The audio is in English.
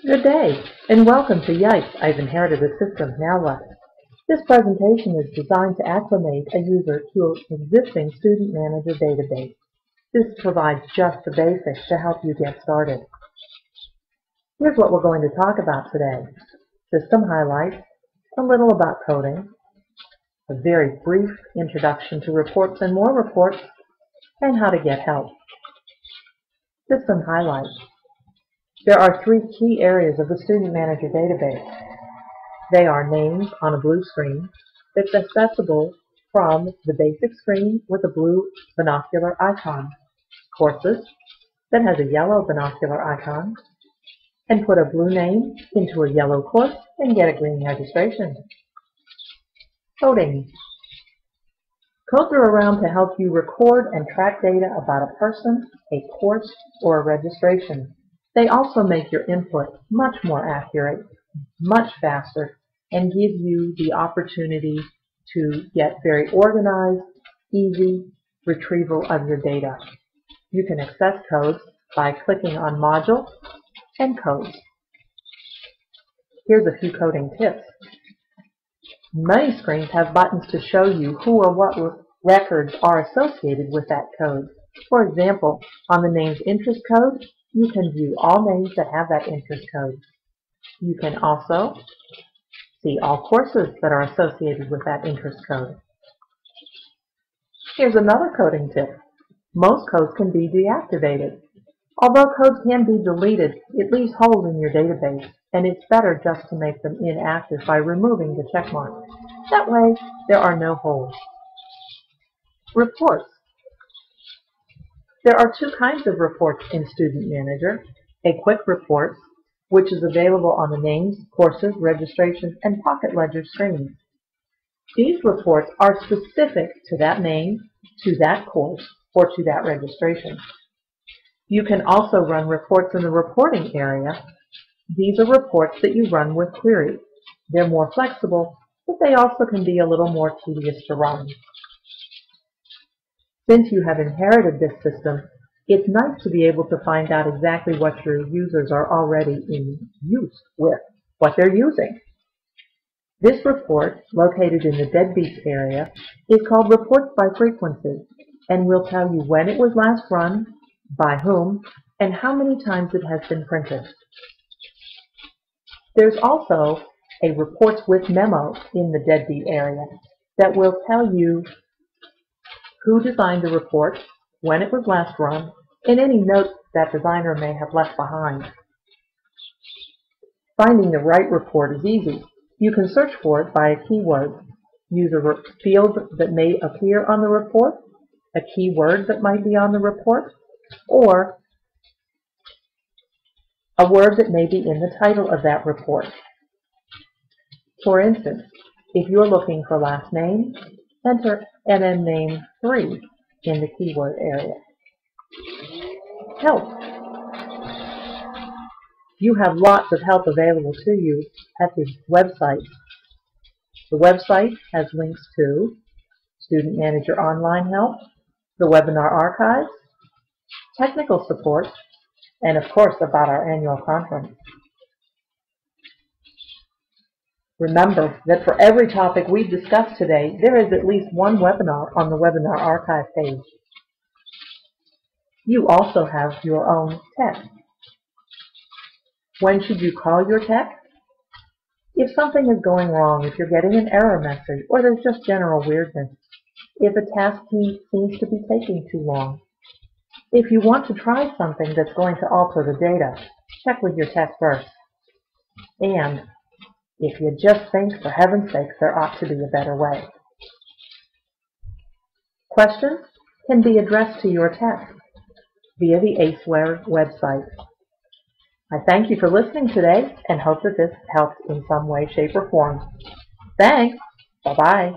Good day, and welcome to Yikes, I've Inherited a System, Now What? This presentation is designed to acclimate a user to an existing Student Manager database. This provides just the basics to help you get started. Here's what we're going to talk about today. System highlights, a little about coding, a very brief introduction to reports and more reports, and how to get help. System highlights. There are three key areas of the Student Manager database. They are names on a blue screen that's accessible from the basic screen with a blue binocular icon, courses that has a yellow binocular icon, and put a blue name into a yellow course and get a green registration. Coding. Codes are around to help you record and track data about a person, a course, or a registration. They also make your input much more accurate, much faster, and give you the opportunity to get very organized, easy retrieval of your data. You can access codes by clicking on Module and Codes. Here's a few coding tips. Many screens have buttons to show you who or what records are associated with that code. For example, on the name's interest code, you can view all names that have that interest code. You can also see all courses that are associated with that interest code. Here's another coding tip. Most codes can be deactivated. Although codes can be deleted, it leaves holes in your database, and it's better just to make them inactive by removing the check mark. That way, there are no holes. Reports. There are two kinds of reports in Student Manager. A quick report, which is available on the names, courses, registrations, and Pocket Ledger screens. These reports are specific to that name, to that course, or to that registration. You can also run reports in the reporting area. These are reports that you run with queries. They're more flexible, but they also can be a little more tedious to run. Since you have inherited this system, it's nice to be able to find out exactly what your users are already in use with, what they're using. This report, located in the Deadbeats area, is called Reports by Frequency, and will tell you when it was last run, by whom, and how many times it has been printed. There's also a Reports with Memo in the Deadbeat area that will tell you who designed the report, when it was last run, and any notes that designer may have left behind. Finding the right report is easy. You can search for it by a keyword. Use a field that may appear on the report, a keyword that might be on the report, or a word that may be in the title of that report. For instance, if you're looking for last name, enter NN name 3 in the keyword area. Help. You have lots of help available to you at the website. The website has links to Student Manager Online Help, the webinar archives, technical support, and of course about our annual conference. Remember that for every topic we've discussed today, there is at least one webinar on the webinar archive page. You also have your own tech. When should you call your tech? If something is going wrong, if you're getting an error message, or there's just general weirdness, if a task seems to be taking too long, if you want to try something that's going to alter the data, check with your tech first. And if you just think, for heaven's sakes, there ought to be a better way. Questions can be addressed to your tech via the ACEware website. I thank you for listening today and hope that this helped in some way, shape, or form. Thanks. Bye-bye.